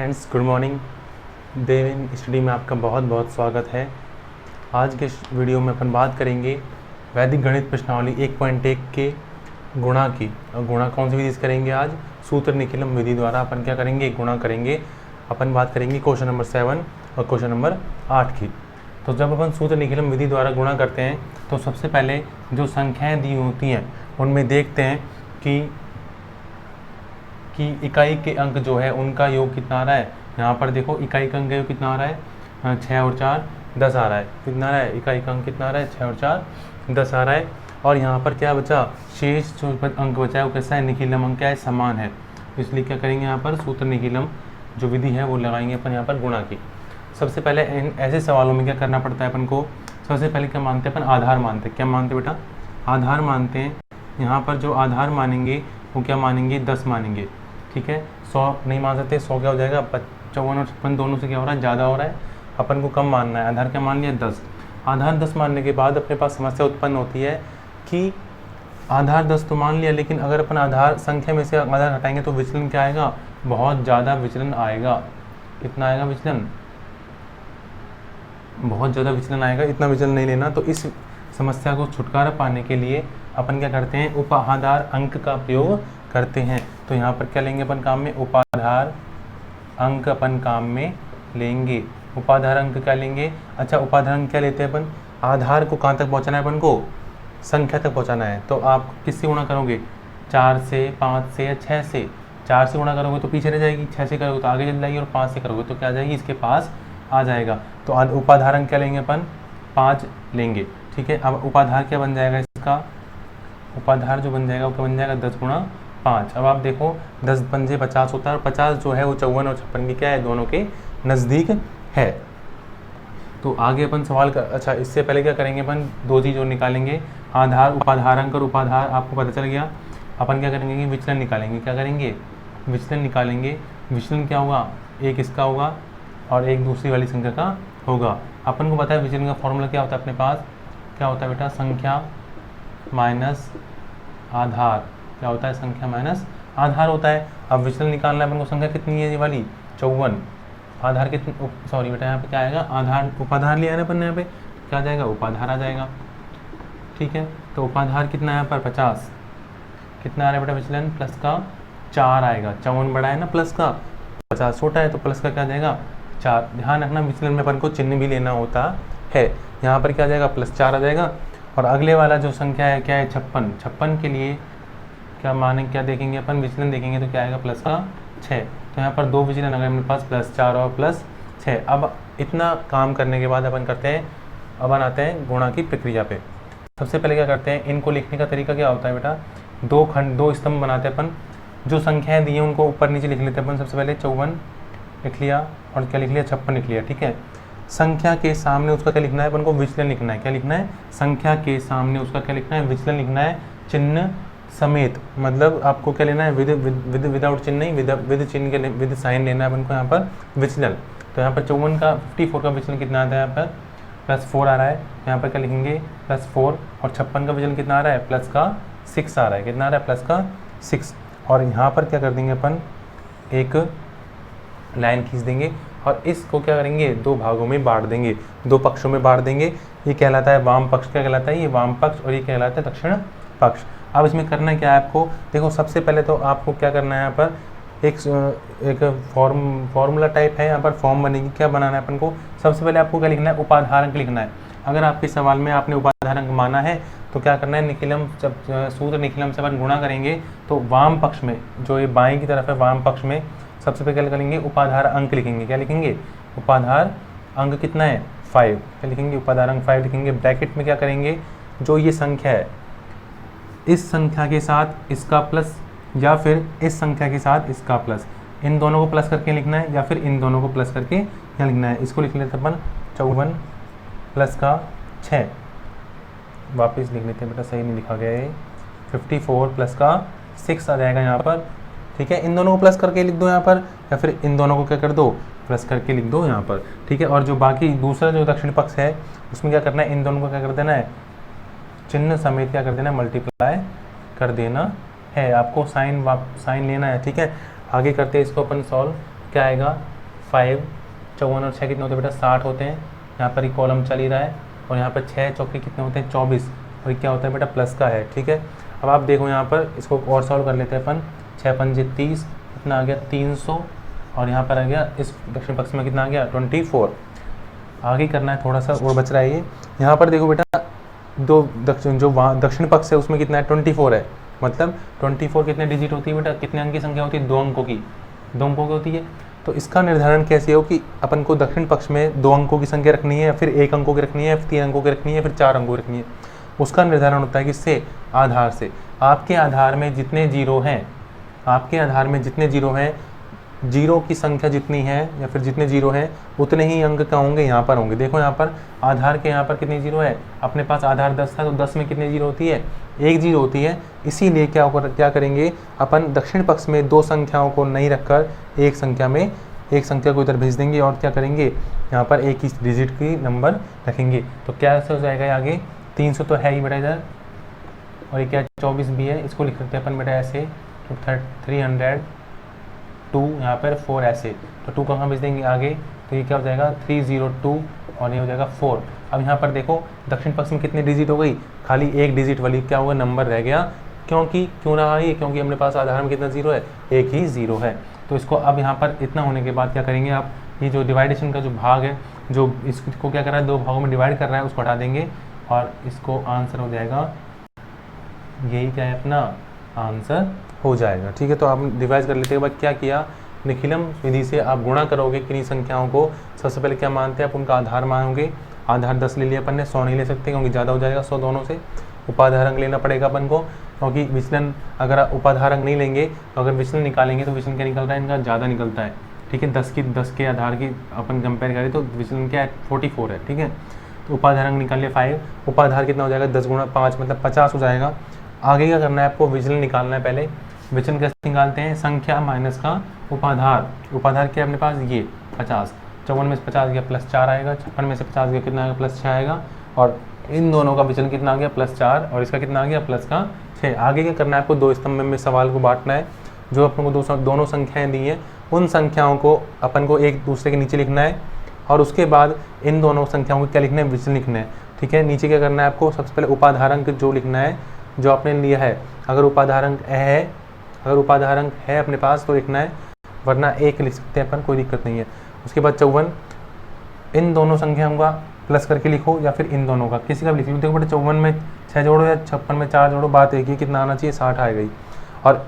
Friends, good morning. Dev study में आपका बहुत बहुत स्वागत है। आज के वीडियो में अपन बात करेंगे वैदिक गणित प्रश्नावली 1.1 के गुणा की। और गुणा कौन सी विधि से करेंगे? आज सूत्र निखिलम विधि द्वारा अपन क्या करेंगे? गुणा करेंगे। अपन बात करेंगे क्वेश्चन नंबर 7 और क्वेश्चन नंबर 8 की। तो जब अपन सूत्र निखिलम विधि द्वारा गुणा करते हैं तो सबसे पहले जो संख्याएँ दी होती हैं उनमें देखते हैं कि इकाई के अंक जो है उनका योग कितना आ रहा है। यहाँ पर देखो इकाई का अंक योग कितना आ रहा है, 6 और 4 10 आ रहा है। कितना आ रहा है? इकाई का अंक कितना आ रहा है? 6 और 4 10 आ रहा है। और यहाँ पर क्या बचा? शेष जो अंक बचा है वो कैसा है? निखिलम अंक क्या है? समान है। इसलिए क्या करेंगे? यहाँ पर सूत्र निखिलम जो विधि है वो लगाएंगे अपन यहाँ पर गुणा की। सबसे पहले ऐसे सवालों में क्या करना पड़ता है अपन को? सबसे पहले क्या मानते हैं अपन? आधार मानते हैं। क्या मानते हैं बेटा? आधार मानते हैं। यहाँ पर जो आधार मानेंगे वो क्या मानेंगे? 10 मानेंगे। ठीक है, 100 नहीं मान सकते। 100 क्या हो जाएगा? 54 और 56 दोनों से क्या हो रहा है? ज़्यादा हो रहा है। अपन को कम मानना है। आधार क्या मान लिया? 10। आधार 10 मानने के बाद अपने पास समस्या उत्पन्न होती है कि आधार 10 तो मान लिया, लेकिन अगर अपन आधार संख्या में से आधार हटाएंगे तो विचलन क्या आएगा? बहुत ज़्यादा विचलन आएगा। कितना आएगा विचलन? बहुत ज़्यादा विचलन आएगा। इतना विचलन नहीं लेना। तो इस समस्या को छुटकारा पाने के लिए अपन क्या करते हैं? उपाधार अंक का प्रयोग करते हैं। तो यहाँ पर क्या लेंगे अपन काम में? उपाधार अंक अपन काम में लेंगे। उपाधार अंक क्या लेंगे? अच्छा, उपाधार अंक क्या लेते हैं अपन? आधार को कहाँ तक पहुँचाना है अपन को? संख्या तक पहुँचाना है। तो आप किससे गुणा करोगे? 4 से, 5 से या 6 से? 4 से गुणा करोगे तो पीछे रह जाएगी, 6 से करोगे तो आगे चल जाएगी, और 5 से करोगे तो क्या आ जाएगी? इसके पास आ जाएगा। तो उपाधार अंक क्या लेंगे अपन? 5 लेंगे। ठीक है, अब उपाधार क्या बन जाएगा इसका? उपाधार जो बन जाएगा वो क्या बन जाएगा? 10 गुणा 5। अब आप देखो 10 पंजे 50 होता है, और 50 जो है वो 54 और 56 की क्या है? दोनों के नज़दीक है। तो आगे अपन सवाल कर, अच्छा इससे पहले क्या करेंगे अपन? दो चीज़ और निकालेंगे। आधार, उपाधार अंक और उपाधार आपको पता चल गया। अपन क्या करेंगे? विचलन निकालेंगे। क्या करेंगे? विचलन निकालेंगे। विचलन क्या होगा? एक इसका होगा और एक दूसरी वाली संख्या का होगा। अपन को पता है विचलन का फॉर्मूला क्या होता है अपने पास? क्या होता है बेटा? संख्या माइनस आधार। क्या होता है? संख्या माइनस आधार होता है। अब विचलन निकालना है अपन को। संख्या कितनी है ये वाली? 54। आधार कितनी? सॉरी बेटा, यहाँ पे क्या आएगा? आधार, उपाधार लिया है ना अपन ने, यहाँ पे क्या आ जाएगा? उपाधार आ जाएगा। ठीक है, तो उपाधार कितना है यहाँ पर? 50। कितना आ रहा है बेटा विचलन? प्लस का 4 आएगा। 54 बड़ा है ना प्लस का, 50 छोटा है, तो प्लस का क्या आ जाएगा? 4। ध्यान रखना विचलन में अपन को चिन्ह भी लेना होता है। यहाँ पर क्या आ जाएगा? +4 आ जाएगा। और अगले वाला जो संख्या है क्या है? 56। 56 के लिए क्या माने, क्या देखेंगे अपन? विचलन देखेंगे तो क्या आएगा? प्लस का 6। तो यहाँ पर दो विचलन अगर मेरे पास +4 और +6। अब इतना काम करने के बाद अपन करते हैं, अब आते हैं गुणा की प्रक्रिया पे। सबसे पहले क्या करते हैं? इनको लिखने का तरीका क्या होता है बेटा? दो स्तंभ बनाते हैं अपन। जो संख्याएँ दी हैं उनको ऊपर नीचे लिख लेते हैं अपन। सबसे पहले 54 लिख लिया और क्या लिख लिया? 56 लिख लिया। ठीक है, संख्या के सामने उसका क्या लिखना है अपन को? विचलन लिखना है। क्या लिखना है? संख्या के सामने उसका क्या लिखना है? विचलन लिखना है, चिन्ह समेत। मतलब आपको क्या लेना है? विदाउट चिन्ह नहीं, विद चिन्ह के विद साइन लेना है अपन को यहाँ पर विचलन। तो यहाँ पर 54 का 54 का विचलन कितना आता है? यहाँ पर +4 आ रहा है। यहाँ पर क्या लिखेंगे? +4। और 56 का विचलन कितना आ रहा है? प्लस का 6 आ रहा है। कितना आ रहा है? प्लस का 6। और यहाँ पर क्या कर देंगे अपन? एक लाइन खींच देंगे और इसको क्या करेंगे? दो भागों में बांट देंगे, दो पक्षों में बांट देंगे। ये कहलाता है वाम पक्ष। क्या कहलाता है? ये वाम पक्ष। और ये कहलाता है दक्षिण पक्ष। अब इसमें करना क्या है आपको? देखो सबसे पहले तो आपको क्या करना है? यहाँ पर एक फॉर्मूला टाइप है, यहाँ पर फॉर्म बनेगी। क्या बनाना है अपन को? सबसे पहले आपको क्या लिखना है? उपाधार अंक लिखना है। अगर आपके सवाल में आपने उपाधार अंक माना है तो क्या करना है? निखिलम, जब सूत्र निखिलम से अपन गुणा करेंगे तो वाम पक्ष में, जो ये बाएं की तरफ है वाम पक्ष में, सबसे पहले क्या करेंगे? उपाधार अंक लिखेंगे। क्या लिखेंगे? उपाधार अंक कितना है? 5। क्या लिखेंगे? उपाधार अंक 5 लिखेंगे। ब्रैकेट में क्या करेंगे? जो ये संख्या है, इस संख्या के साथ इसका प्लस, या फिर इस संख्या के साथ इसका प्लस, इन दोनों को प्लस करके लिखना है, या फिर इन दोनों को प्लस करके यहाँ लिखना है। इसको लिख लेते हैं अपन 54 प्लस का 6। वापस लिख लेते हैं बेटा, सही नहीं लिखा गया है। 54 प्लस का 6 आ जाएगा यहाँ पर। ठीक है, इन दोनों को प्लस करके लिख दो यहाँ पर, या फिर इन दोनों को क्या कर दो? प्लस करके लिख दो यहाँ पर। ठीक है, और जो बाकी दूसरा जो दक्षिण पक्ष है उसमें क्या करना है? इन दोनों को क्या कर देना है? चिन्ह समेत क्या कर देना है? मल्टीप्लाई कर देना है। आपको साइन लेना है। ठीक है, आगे करते हैं इसको अपन सॉल्व। क्या आएगा? 5, 54 और 6 कितने होते हैं बेटा 60 होते हैं। यहाँ पर ये कॉलम चल ही रहा है और यहाँ पर 6 चौके कितने होते हैं 24 और ये क्या होता है बेटा प्लस का है। ठीक है, अब आप देखो यहाँ पर इसको और सॉल्व कर लेते हैं अपन। 6 पंजे 30, कितना आ गया 300 और यहाँ पर आ गया इस दक्षिण पक्ष में कितना आ गया 24। आगे करना है, थोड़ा सा और बच रहा है ये। यहाँ पर देखो बेटा जो वहाँ दक्षिण पक्ष है उसमें कितना है 24 है, मतलब 24 कितने डिजिट होती है बेटा, कितने अंक की संख्या होती है 2 अंकों की, 2 अंकों की होती है। तो इसका निर्धारण कैसे हो कि अपन को दक्षिण पक्ष में 2 अंकों की संख्या रखनी है या फिर 1 अंकों की रखनी है या फिर 3 अंकों की रखनी है या फिर 4 अंकों की रखनी है। उसका निर्धारण होता है किससे, आधार से। आपके आधार में जितने जीरो हैं, आपके आधार में जितने जीरो हैं, जीरो की संख्या जितनी है या फिर जितने जीरो हैं उतने ही अंक का होंगे यहाँ पर होंगे। देखो यहाँ पर आधार के यहाँ पर कितने जीरो है, अपने पास आधार 10 था तो 10 में कितने जीरो होती है 1 जीरो होती है। इसीलिए क्या करेंगे अपन दक्षिण पक्ष में 2 संख्याओं को नहीं रखकर एक संख्या को इधर भेज देंगे और क्या करेंगे यहाँ पर एक ही डिजिट की नंबर रखेंगे। तो क्या हो जाएगा आगे 300 तो है ही बेटा इधर और ये क्या 24 भी है, इसको लिख सकते हैं अपन बेटा ऐसे। तो 302 यहाँ पर 4 ऐसे, तो 2 कहाँ भेज देंगे आगे, तो ये क्या हो जाएगा 302 और ये हो जाएगा 4। अब यहाँ पर देखो दक्षिण पक्ष में कितनी डिजिट हो गई, खाली एक डिजिट वाली क्या होगा नंबर रह गया। क्यों रहा ये, क्योंकि अपने पास आधार में कितना जीरो है, एक ही जीरो है। तो इसको अब यहाँ पर इतना होने के बाद क्या करेंगे आप, ये जो डिवाइडेशन का जो भाग है जो इसको क्या कर रहा है 2 भागों में डिवाइड कर रहा है उसको हटा देंगे और इसको आंसर हो जाएगा, यही क्या है अपना आंसर हो जाएगा। ठीक है, तो आप डिवाइड कर लेते के बाद क्या किया, निखिलम विधि से आप गुणा करोगे किन्हीं संख्याओं को। सबसे पहले क्या मानते हैं आप, उनका आधार मानोगे। आधार 10 ले लिया अपन ने, 100 नहीं ले सकते क्योंकि ज़्यादा हो जाएगा 100 दोनों से। उपाधार अंक लेना पड़ेगा अपन को क्योंकि विचलन, अगर आप उपाधार अंक नहीं लेंगे तो अगर विचलन निकालेंगे तो विचलन क्या निकल रहा है इनका ज़्यादा निकलता है। ठीक है, 10 के आधार की अपन कंपेयर करें तो विचलन क्या है 44 है। ठीक है, तो उपाधार अंक निकाल लिया 5, उपाधार कितना हो जाएगा 10 गुणा 5 मतलब 50 हो जाएगा। आगे क्या करना है आपको, विचलन निकालना है। पहले विचलन कैसे निकालते हैं, संख्या माइनस का उपाधार। उपाधार क्या है अपने पास ये 50, 54 में से 50 गया +4 आएगा, 56 में से 50 गया कितना आएगा +6 आएगा और इन दोनों का विचलन कितना आ गया +4 और इसका कितना आ गया +6। आगे क्या करना है आपको, 2 स्तंभ में सवाल को बांटना है। जो अपन को दोनों संख्याएं दी हैं उन संख्याओं को अपन को एक दूसरे के नीचे लिखना है और उसके बाद इन दोनों संख्याओं को क्या लिखना है, विचलन लिखना है। ठीक है, नीचे क्या करना है आपको, सबसे पहले उपाधारंक जो लिखना है जो आपने लिया है। अगर उपाधारंक है अपने पास तो लिखना है, वरना 1 लिख सकते हैं अपन, कोई दिक्कत नहीं है। उसके बाद 54 इन दोनों संख्याओं का प्लस करके लिखो या फिर इन दोनों का किसी का भी लिख लो। देखो बेटा 54 में 6 जोड़ो या 56 में 4 जोड़ो, बात एक ही कितना आना चाहिए 60 आ गई। और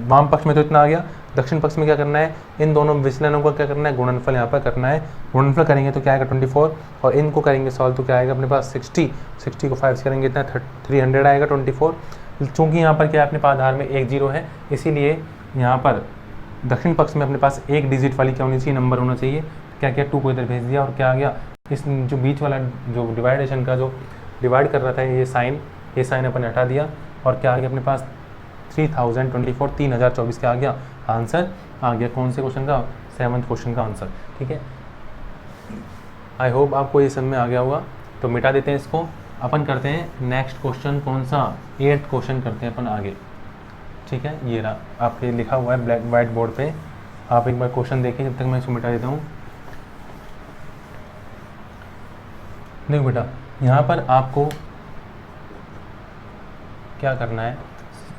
वाम पक्ष में तो इतना आ गया, दक्षिण पक्ष में क्या करना है, इन दोनों विचलनों का क्या करना है गुणनफल यहाँ पर करना है। गुणनफल करेंगे तो क्या आएगा 24 और इनको करेंगे सॉल्व तो क्या आएगा अपने पास 60 को 5 से करेंगे इतना 300 आएगा 24। चूँकि यहाँ पर क्या है अपने पास आधार में 1 जीरो है, इसीलिए यहाँ पर दक्षिण पक्ष में अपने पास एक डिजिट वाली क्या होनी चाहिए नंबर होना चाहिए। क्या किया 2 को इधर भेज दिया और क्या आ गया, इस जो बीच वाला जो डिवाइडेशन का जो डिवाइड कर रहा था ये साइन अपन हटा दिया और क्या आ गया अपने पास 3024 का आ गया आंसर आ गया। कौन से क्वेश्चन का, 7th क्वेश्चन का आंसर। ठीक है, आई होप आपको ये समझ में आ गया होगा। तो मिटा देते हैं इसको, अपन करते हैं नेक्स्ट क्वेश्चन। कौन सा, 8th क्वेश्चन करते हैं अपन आगे। ठीक है, ये रहा आपके लिखा हुआ है ब्लैक वाइट बोर्ड पे, आप एक बार क्वेश्चन देखिए जब तक मैं इसको मिटा देता हूँ। देखो बेटा यहाँ पर आपको क्या करना है,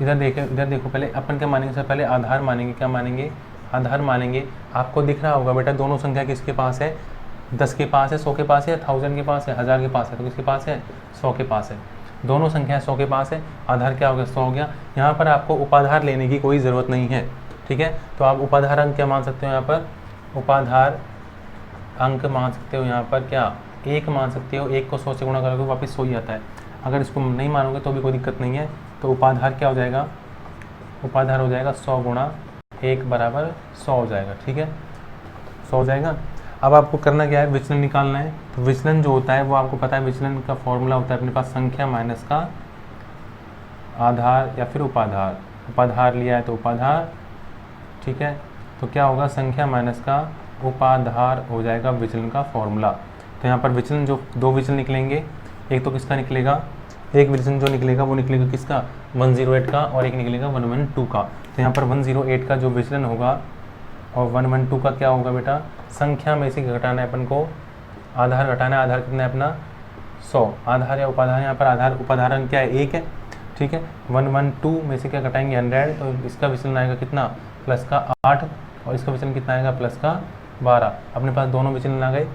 इधर देखो पहले अपन क्या मानेंगे, सबसे पहले आधार मानेंगे। क्या मानेंगे, आधार मानेंगे। आपको दिख रहा होगा बेटा दोनों संख्या किसके पास है, 10 के पास है, 100 के पास है, 1000 के पास है, 1000 के पास है, तो किसके पास है 100 के पास है। दोनों संख्या 100 के पास है, आधार क्या हो गया 100 हो गया। यहाँ पर आपको उपाधार लेने की कोई ज़रूरत नहीं है। ठीक है, तो आप उपाधार अंक क्या मान सकते हो, यहाँ पर उपाधार अंक मान सकते हो, यहाँ पर क्या 1 मान सकते हो। 1 को 100 से गुणा करोगे वापस 100 ही आता है। अगर इसको नहीं मानोगे तो भी कोई दिक्कत नहीं है। तो उपाधार क्या हो जाएगा, उपाधार हो जाएगा 100 गुणा 1 बराबर 100 हो जाएगा। ठीक है, 100 हो जाएगा। अब आपको करना क्या है, विचलन निकालना है। तो विचलन जो होता है वो आपको पता है, विचलन का फॉर्मूला होता है अपने पास संख्या माइनस का आधार या फिर उपाधार। उपाधार लिया है तो उपाधार। ठीक है, तो क्या होगा, संख्या माइनस का उपाधार हो जाएगा विचलन का फॉर्मूला। तो यहाँ पर विचलन जो 2 विचलन निकलेंगे, एक तो किसका निकलेगा, एक विचलन जो निकलेगा वो निकलेगा किसका 108 का और एक निकलेगा 112 का। तो यहाँ पर 108 का जो विचलन होगा और 112 का क्या होगा बेटा, संख्या में से घटाना है अपन को, आधार घटाना है। आधार कितना है अपना 100, आधार या उपाधार, यहाँ पर आधार उपाधारण क्या है 1 है, ठीक है। 112 में से क्या घटाएंगे 100, तो इसका विचलन आएगा कितना प्लस का 8 और इसका विचलन कितना आएगा प्लस का 12। अपने पास दोनों विचलन आ गए,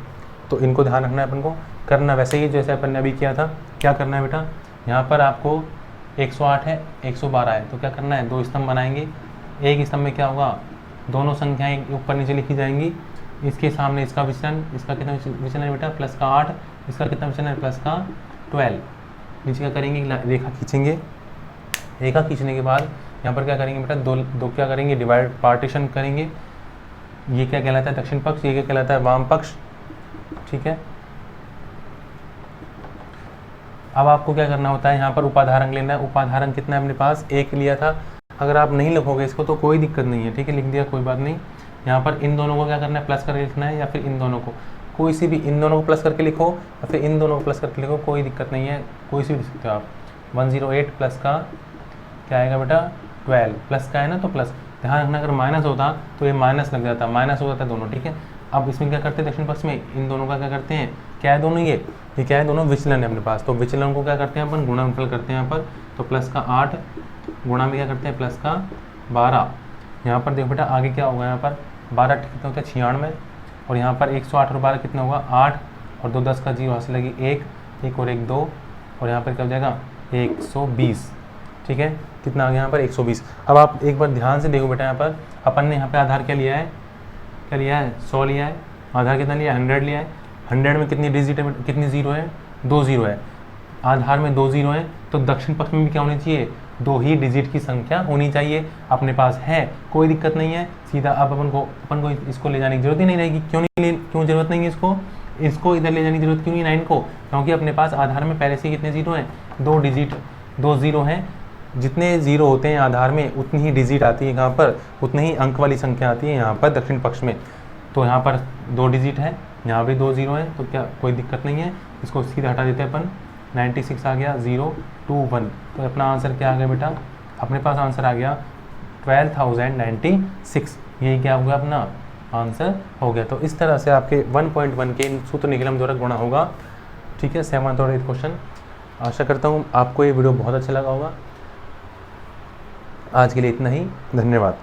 तो इनको ध्यान रखना है अपन को। करना वैसे ही जैसे अपन ने अभी किया था। क्या करना है बेटा, यहाँ पर आपको 108 है 112 है, तो क्या करना है 2 स्तंभ बनाएंगे। एक स्तंभ में क्या होगा, दोनों संख्याएं ऊपर नीचे लिखी जाएंगी। इसके सामने इसका विचलन, इसका कितना विचलन है बेटा प्लस का 8, इसका कितना विचलन है प्लस का 12। नीचे क्या करेंगे, रेखा खींचेंगे। रेखा खींचने के बाद यहाँ पर क्या करेंगे बेटा, दो क्या करेंगे, डिवाइड पार्टीशन करेंगे। ये क्या कहलाता है दक्षिण पक्ष, ये क्या कहलाता है वाम पक्ष, ठीक है। अब आपको क्या करना होता है, यहाँ पर उपाधारण लेना है। उपाधारण कितना है अपने पास 1 लिया था। अगर आप नहीं लिखोगे इसको तो कोई दिक्कत नहीं है, ठीक है, लिख दिया कोई बात नहीं। यहाँ पर इन दोनों को क्या करना है प्लस करके लिखना है, या फिर इन दोनों को, कोई सी भी, इन दोनों को प्लस करके लिखो या फिर इन दोनों को प्लस करके लिखो, कोई दिक्कत नहीं है, कोई सी भी लिख सकते हो आप। 108 प्लस का क्या आएगा बेटा 12, प्लस का है ना तो प्लस। ध्यान रखना अगर माइनस होता तो ये माइनस लग जाता, माइनस हो जाता है दोनों, ठीक है। अब इसमें क्या करते हैं दक्षिण पक्ष में, इन दोनों का क्या करते हैं, क्या है दोनों ये क्या है, दोनों विचलन है अपने पास। तो विचलन को क्या करते हैं अपन, गुणनफल करते हैं यहाँ पर। तो प्लस का 8 गुणा में क्या करते हैं प्लस का 12। यहाँ पर देखो बेटा आगे क्या होगा, यहाँ पर 12 कितना होता है 96, और यहाँ पर 108 और 12 कितना होगा 8, और 2 10 का 0 हासिल लगी 1 और 1 2, और यहाँ पर क्या हो जाएगा 120, ठीक है। कितना आ गया यहाँ पर 120। अब आप एक बार ध्यान से देखो बेटा, यहाँ पर अपन ने यहाँ पे आधार क्या लिया है, 100 लिया है। आधार कितना लिया है 100 लिया है। 100 में कितनी डिजिट है, कितनी जीरो है, 2 जीरो है। आधार में 2 जीरो है, तो दक्षिण पक्ष में भी क्या होनी चाहिए, 2 ही डिजिट की संख्या होनी चाहिए। अपने पास है, कोई दिक्कत नहीं है। सीधा अब अपन को इसको ले जाने की जरूरत ही नहीं रहेगी। क्यों जरूरत नहीं है इसको इधर ले जाने की जरूरत क्यों नहीं 9 को, क्योंकि अपने पास आधार में पहले से कितने जीरो हैं, 2 डिजिट, 2 जीरो हैं। जितने जीरो होते हैं आधार में उतनी ही डिजिट आती है यहाँ पर, उतनी ही अंक वाली संख्या आती है यहाँ पर दक्षिण पक्ष में। तो यहाँ पर 2 डिजिट है, यहाँ भी 2 जीरो हैं, तो क्या कोई दिक्कत नहीं है। इसको सीधा हटा देते हैं अपन, 96 आ गया 021। तो अपना आंसर क्या आ गया बेटा, अपने पास आंसर आ गया 12,096। यही क्या होगा अपना आंसर हो गया। तो इस तरह से आपके 1.1 के सूत्र निगम द्वारा गुणा होगा, ठीक है। 7वां और 8वां क्वेश्चन। आशा करता हूँ आपको ये वीडियो बहुत अच्छा लगा होगा। आज के लिए इतना ही, धन्यवाद।